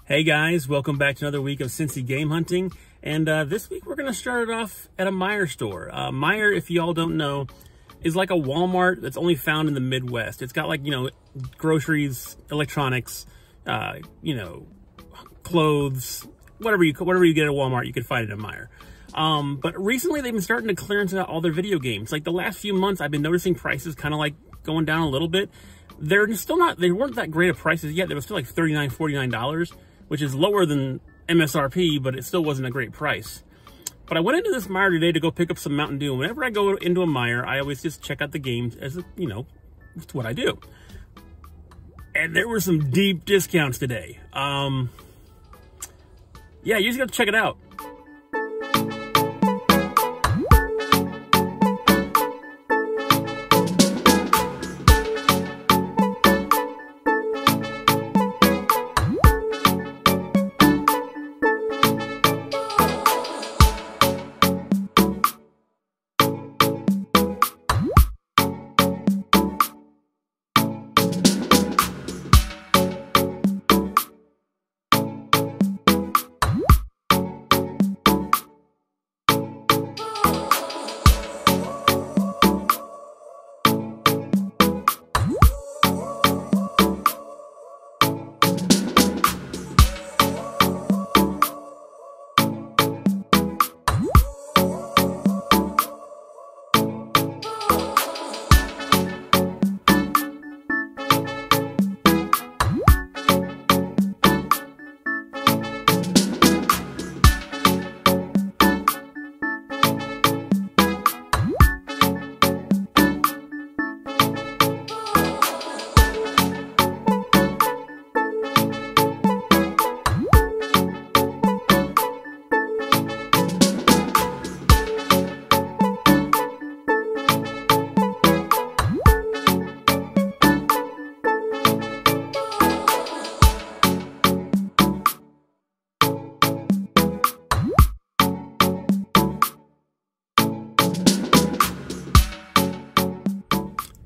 Hey guys, welcome back to another week of Cincy game hunting. And this week we're going to start it off at a Meijer store. Meijer, if y'all don't know, is like a Walmart that's only found in the Midwest. It's got, like, you know, groceries, electronics, you know, clothes, whatever you get at Walmart, you can find it at Meijer. But recently they've been starting to clearance out all their video games. Like the last few months, I've been noticing prices kind of like going down a little bit. They weren't that great of prices yet. They were still like $39, $49, which is lower than MSRP, but it still wasn't a great price. But I went into this Meijer today to go pick up some Mountain Dew. And whenever I go into a Meijer, I always just check out the games as, you know, it's what I do. And there were some deep discounts today. Yeah, you just got to check it out.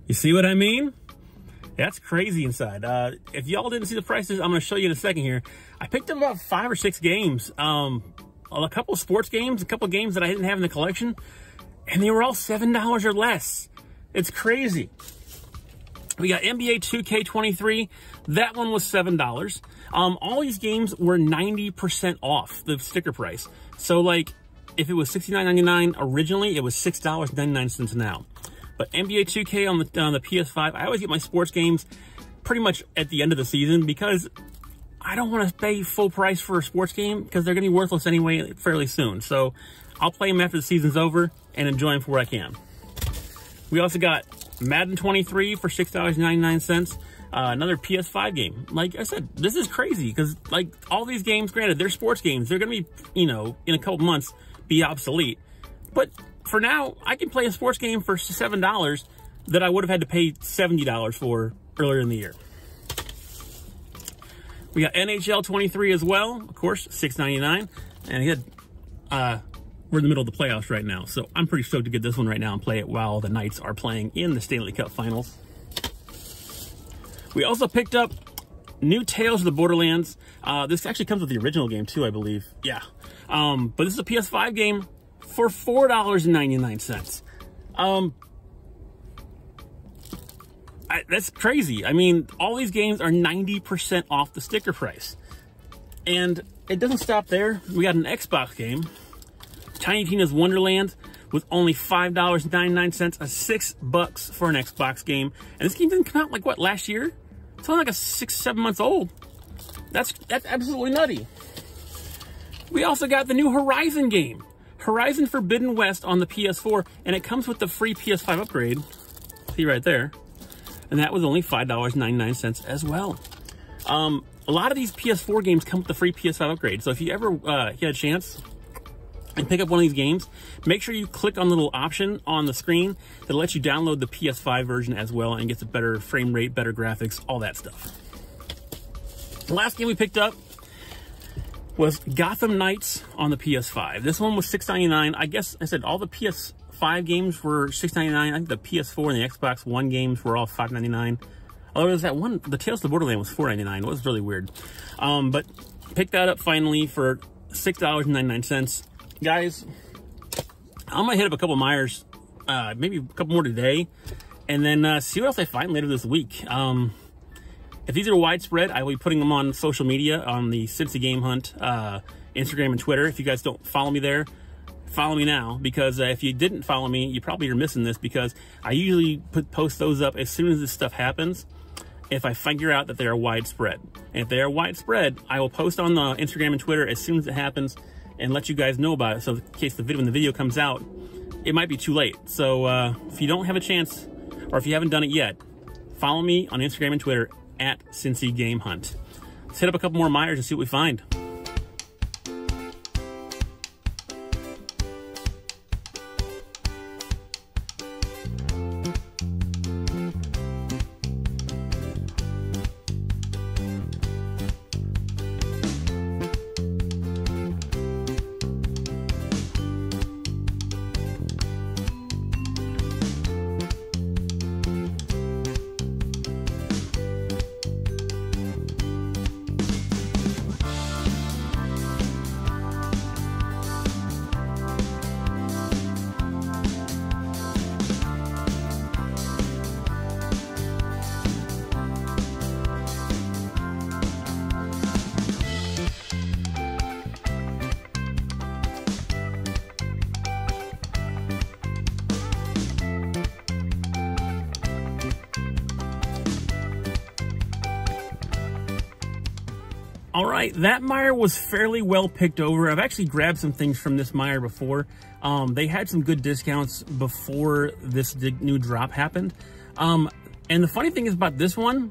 You see what I mean? That's crazy inside. If y'all didn't see the prices, I'm going to show you in a second here. I picked up about 5 or 6 games. A couple of sports games, a couple of games that I didn't have in the collection, and they were all $7 or less. It's crazy. We got NBA 2K23. That one was $7. All these games were 90% off the sticker price. So, like, if it was $69.99 originally, it was $6.99 now. But NBA 2K on the PS5, I always get my sports games pretty much at the end of the season because I don't want to pay full price for a sports game because they're going to be worthless anyway fairly soon. So I'll play them after the season's over and enjoy them for what I can. We also got Madden 23 for $6.99. Another PS5 game. Like I said, this is crazy because, like, all these games, granted, they're sports games. They're going to be, you know, in a couple months, be obsolete. But for now, I can play a sports game for $7 that I would have had to pay $70 for earlier in the year. We got NHL 23 as well, of course, $6.99. And again, we're in the middle of the playoffs right now, so I'm pretty stoked to get this one right now and play it while the Knights are playing in the Stanley Cup Finals. We also picked up new Tales of the Borderlands. This actually comes with the original game too, I believe. Yeah. But this is a PS5 game for $4.99. That's crazy. I mean, all these games are 90% off the sticker price. And it doesn't stop there. We got an Xbox game, Tiny Tina's Wonderland, with only $5.99, $6 for an Xbox game. And this game didn't come out, like, what, last year? It's only like 6-7 months old. That's absolutely nutty. We also got the new Horizon game, Horizon Forbidden West on the PS4, and it comes with the free PS5 upgrade. See right there. And that was only $5.99 as well. A lot of these PS4 games come with the free PS5 upgrade. So if you ever get a chance and pick up one of these games, make sure you click on the little option on the screen that lets you download the PS5 version as well and gets a better frame rate, better graphics, all that stuff. The last game we picked up was Gotham Knights on the PS5. This one was $6.99. I guess I said all the PS5 games were $6.99. I think the PS4 and the Xbox One games were all $5.99. Although there was that one, the Tales of the Borderland was $4.99. It was really weird. But picked that up finally for $6.99. Guys, I'm gonna hit up a couple Meijers, maybe a couple more today, and then see what else I find later this week. If these are widespread, I will be putting them on social media, on the Cincy Game Hunt Instagram and Twitter. If you guys don't follow me there, follow me now, because if you didn't follow me, you probably are missing this, because I usually post those up as soon as this stuff happens, if I figure out that they are widespread. And if they are widespread, I will post on the Instagram and Twitter as soon as it happens and let you guys know about it. So in case when the video comes out, it might be too late. So if you don't have a chance, or if you haven't done it yet, follow me on Instagram and Twitter at Cincy Game Hunt. Let's hit up a couple more Meijers and see what we find. All right, that Meijer was fairly well picked over. I've actually grabbed some things from this Meijer before. They had some good discounts before this new drop happened. And the funny thing is about this one,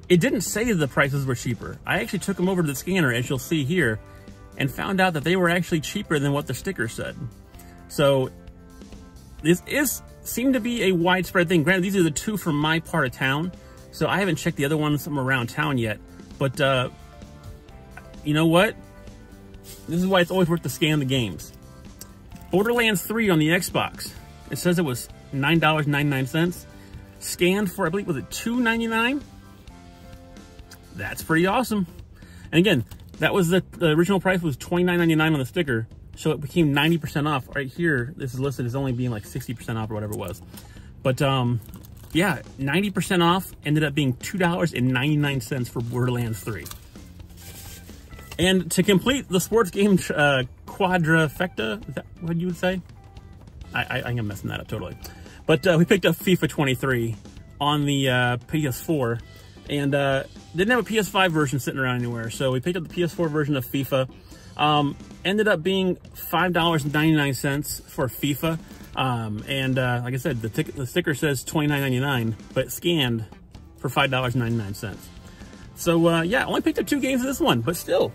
it didn't say the prices were cheaper. I actually took them over to the scanner, as you'll see here, and found out that they were actually cheaper than what the sticker said. So this seemed to be a widespread thing. Granted, these are the two from my part of town, so I haven't checked the other ones from around town yet. But you know what? This is why it's always worth to scan the games. Borderlands 3 on the Xbox. It says it was $9.99. Scanned for, I believe, was it $2.99? That's pretty awesome. And again, that was the original price was $29.99 on the sticker, so it became 90% off. Right here, this is listed as only being like 60% off or whatever it was. But yeah, 90% off ended up being $2.99 for Borderlands 3. And to complete the sports game quadrifecta, is that what you would say? I'm messing that up totally. But we picked up FIFA 23 on the PS4, and didn't have a PS5 version sitting around anywhere, so we picked up the PS4 version of FIFA. Ended up being $5.99 for FIFA. And like I said, the sticker says $29.99, but scanned for $5.99. So yeah, only picked up 2 games of this one, but still,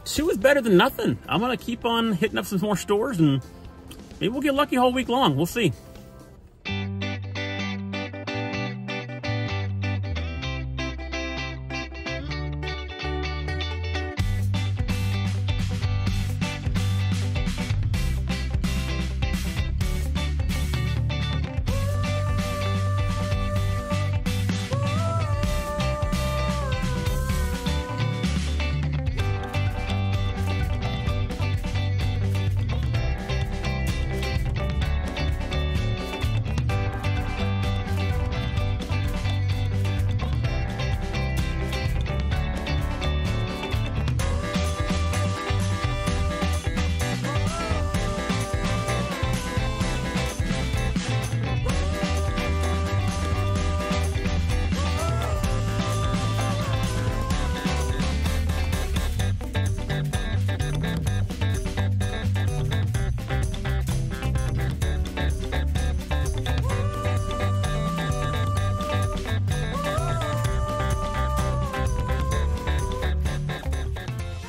2 is better than nothing. I'm gonna keep on hitting up some more stores, and maybe we'll get lucky all week long. We'll see.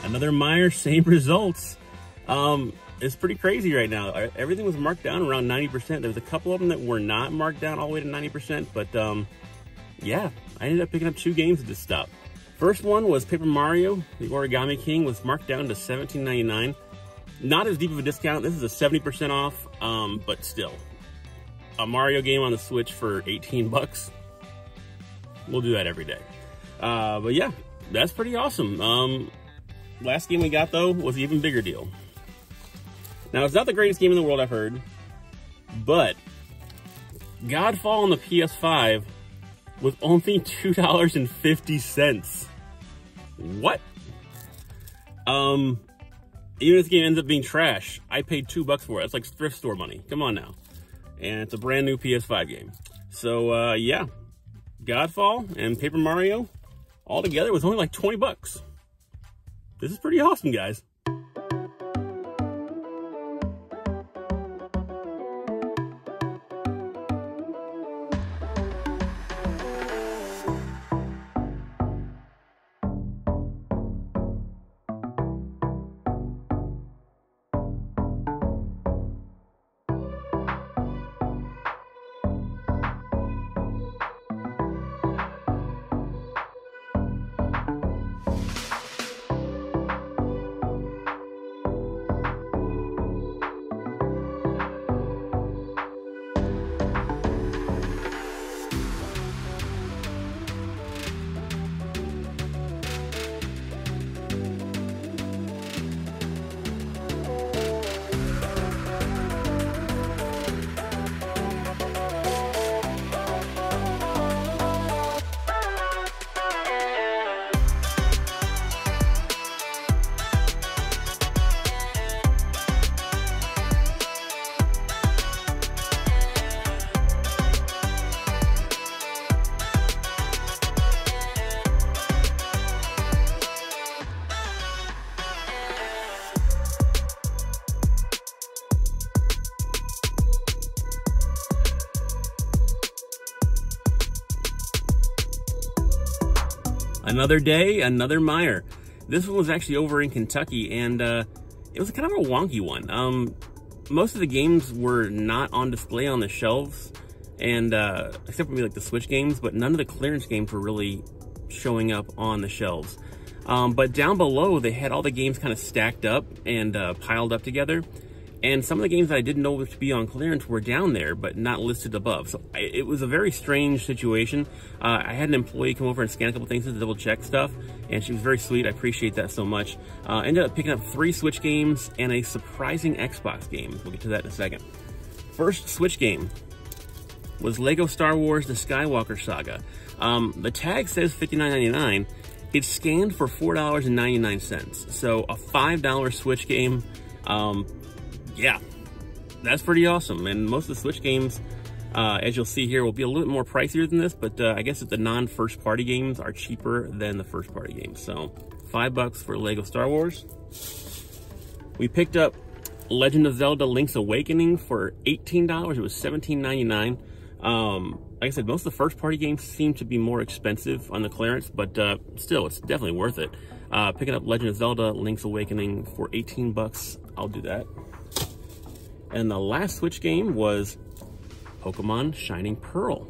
Another Meijer, same results. It's pretty crazy right now. Everything was marked down around 90%. There was a couple of them that were not marked down all the way to 90%, but yeah, I ended up picking up 2 games of this stuff. First one was Paper Mario, the Origami King, was marked down to $17.99. Not as deep of a discount. This is a 70% off, but still. A Mario game on the Switch for 18 bucks. We'll do that every day. But yeah, that's pretty awesome. last game we got, though, was an even bigger deal. Now, it's not the greatest game in the world, I've heard, but Godfall on the PS5 was only $2.50. What? Even if this game ends up being trash, I paid $2 for it. It's like thrift store money. Come on now. And it's a brand new PS5 game. So, yeah. Godfall and Paper Mario all together was only like 20 bucks. This is pretty awesome, guys. Another day, another Meijer. This one was actually over in Kentucky, and it was kind of a wonky one. Most of the games were not on display on the shelves, and except for maybe like the Switch games, but none of the clearance games were really showing up on the shelves. But down below, they had all the games kind of stacked up and piled up together. And some of the games that I didn't know to be on clearance were down there, but not listed above. So it was a very strange situation. I had an employee come over and scan a couple things to double check stuff, and she was very sweet. I appreciate that so much. Ended up picking up 3 Switch games and a surprising Xbox game. We'll get to that in a second. First Switch game was Lego Star Wars The Skywalker Saga. The tag says $59.99. It's scanned for $4.99. So a $5 Switch game. Yeah, that's pretty awesome. And most of the Switch games, as you'll see here, will be a little bit more pricier than this, but I guess that the non-first party games are cheaper than the first party games. So $5 for Lego Star Wars. We picked up Legend of Zelda Link's Awakening for $18. It was $17.99. Like I said, most of the first party games seem to be more expensive on the clearance, but still, it's definitely worth it. Picking up Legend of Zelda Link's Awakening for 18 bucks, I'll do that. And the last Switch game was Pokemon Shining Pearl.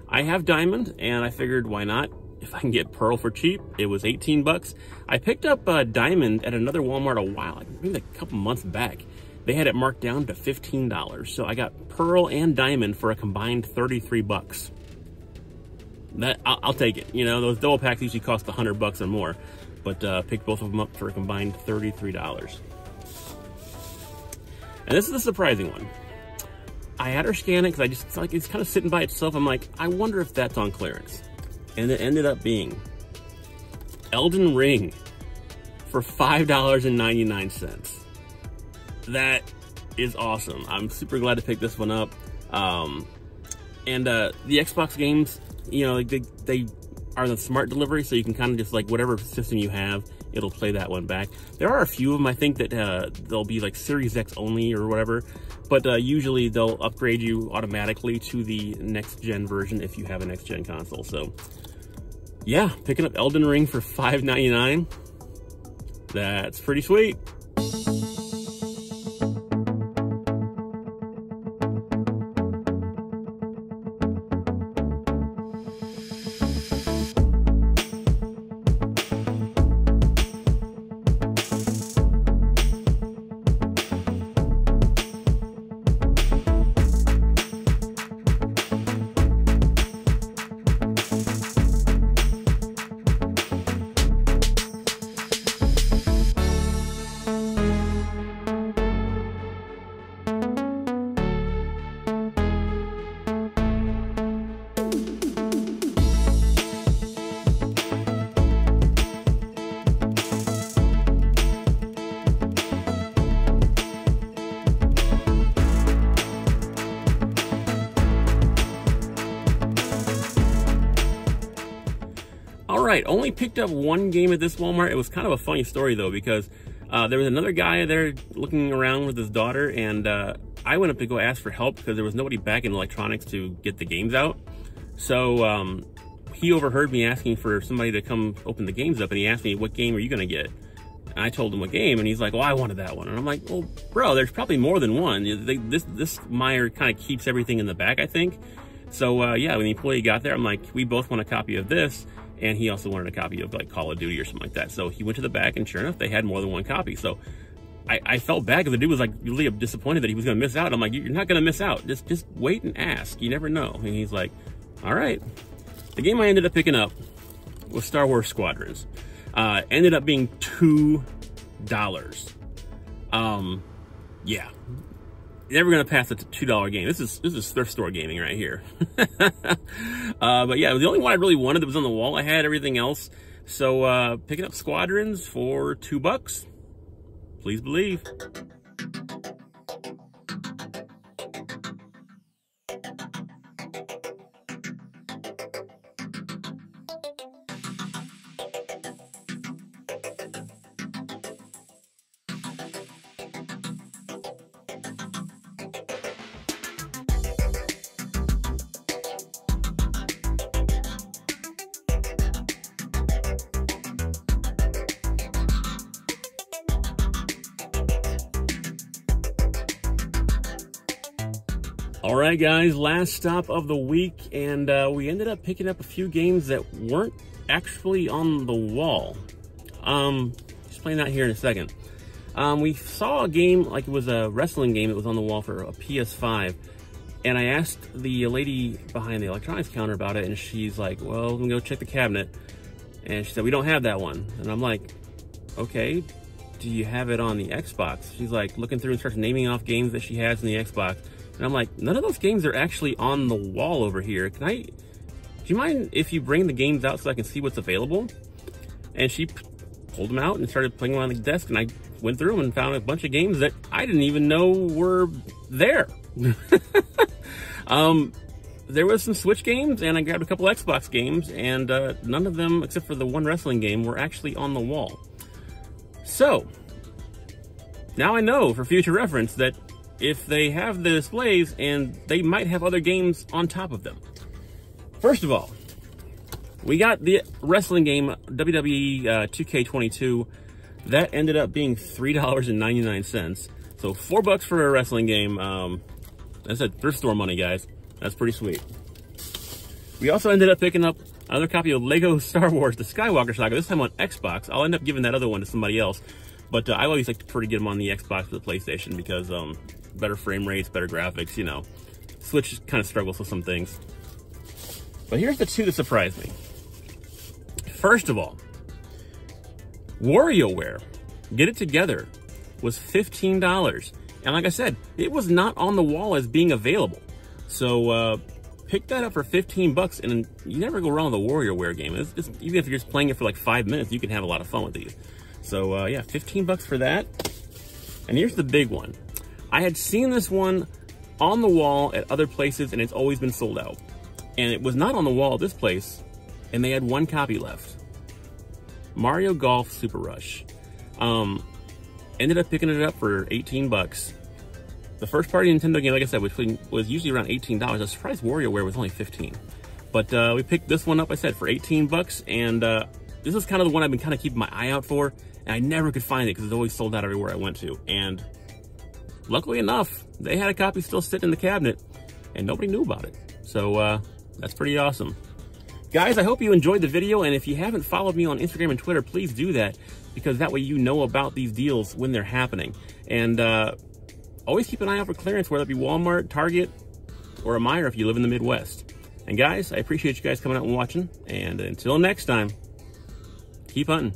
I have Diamond, and I figured why not? If I can get Pearl for cheap, it was 18 bucks. I picked up Diamond at another Walmart a while, maybe a couple months back. They had it marked down to $15. So I got Pearl and Diamond for a combined 33 bucks. I'll take it. You know, those double packs usually cost 100 bucks or more, but picked both of them up for a combined $33. And this is the surprising one. I had her scan it because it's like it's kind of sitting by itself. I'm like, I wonder if that's on clearance. And it ended up being Elden Ring for $5.99. That is awesome. I'm super glad to pick this one up. The Xbox games, you know, they are the smart delivery, so you can kind of just like whatever system you have, it'll play that one back. There are a few of them, I think, that they'll be like Series X only or whatever, but usually they'll upgrade you automatically to the next gen version if you have a next gen console. So yeah, picking up Elden Ring for $5.99, that's pretty sweet. right, only picked up one game at this Walmart. It was kind of a funny story though, because there was another guy there looking around with his daughter, and I went up to go ask for help because there was nobody back in electronics to get the games out. So he overheard me asking for somebody to come open the games up, and he asked me, what game are you gonna get? And I told him what game, and he's like, well, I wanted that one. And I'm like, well, bro, there's probably more than one. This Meijer kind of keeps everything in the back, I think. So yeah, when the employee got there, I'm like, we both want a copy of this, and he also wanted a copy of like Call of Duty or something like that. So he went to the back, and sure enough, they had more than one copy. So I felt bad because the dude was like really disappointed that he was gonna miss out. I'm like, you're not gonna miss out. Just wait and ask. You never know. And he's like, all right. The game I ended up picking up was Star Wars Squadrons. Ended up being $2. Yeah. Never gonna pass a $2 game. This is thrift store gaming right here. But yeah, the only one I really wanted that was on the wall. I had everything else. So picking up Squadrons for $2. Please believe. All right, guys, last stop of the week, and we ended up picking up a few games that weren't actually on the wall. Explain that here in a second. We saw a game, like it was a wrestling game that was on the wall for a PS5, and I asked the lady behind the electronics counter about it, and she's like, well, let me go check the cabinet. And she said, we don't have that one. And I'm like, okay, do you have it on the Xbox? She's like looking through and starts naming off games that she has in the Xbox. And I'm like, none of those games are actually on the wall over here. Do you mind if you bring the games out so I can see what's available? And she pulled them out and started playing them on the desk, and I went through them and found a bunch of games that I didn't even know were there. There was some Switch games, and I grabbed a couple Xbox games, and none of them, except for the one wrestling game, were actually on the wall. So, now I know for future reference that if they have the displays, and they might have other games on top of them. First of all, we got the wrestling game WWE 2K22. That ended up being $3.99. So $4 for a wrestling game. That's thrift store money, guys. That's pretty sweet. We also ended up picking up another copy of Lego Star Wars, the Skywalker Saga, this time on Xbox. I'll end up giving that other one to somebody else. But I always like to get them on the Xbox or the PlayStation because better frame rates, better graphics, you know. Switch kind of struggles with some things. But here's the two that surprised me. First of all, WarioWare, Get It Together, was $15. And like I said, it was not on the wall as being available. So pick that up for 15 bucks, and you never go wrong with a WarioWare game. Even if you're just playing it for like 5 minutes, you can have a lot of fun with these. So yeah, 15 bucks for that. And here's the big one. I had seen this one on the wall at other places, and it's always been sold out. And it was not on the wall at this place, and they had one copy left. Mario Golf Super Rush. Ended up picking it up for 18 bucks. The first party Nintendo game, like I said, which was usually around $18. I was surprised WarioWare was only 15. But we picked this one up, I said, for 18 bucks, and this is kind of the one I've been kind of keeping my eye out for, and I never could find it because it's always sold out everywhere I went to. And luckily enough, they had a copy still sitting in the cabinet, and nobody knew about it. So that's pretty awesome. Guys, I hope you enjoyed the video, and if you haven't followed me on Instagram and Twitter, please do that, because that way you know about these deals when they're happening. And always keep an eye out for clearance, whether it be Walmart, Target, or a Meijer if you live in the Midwest. And guys, I appreciate you guys coming out and watching, and until next time, keep hunting.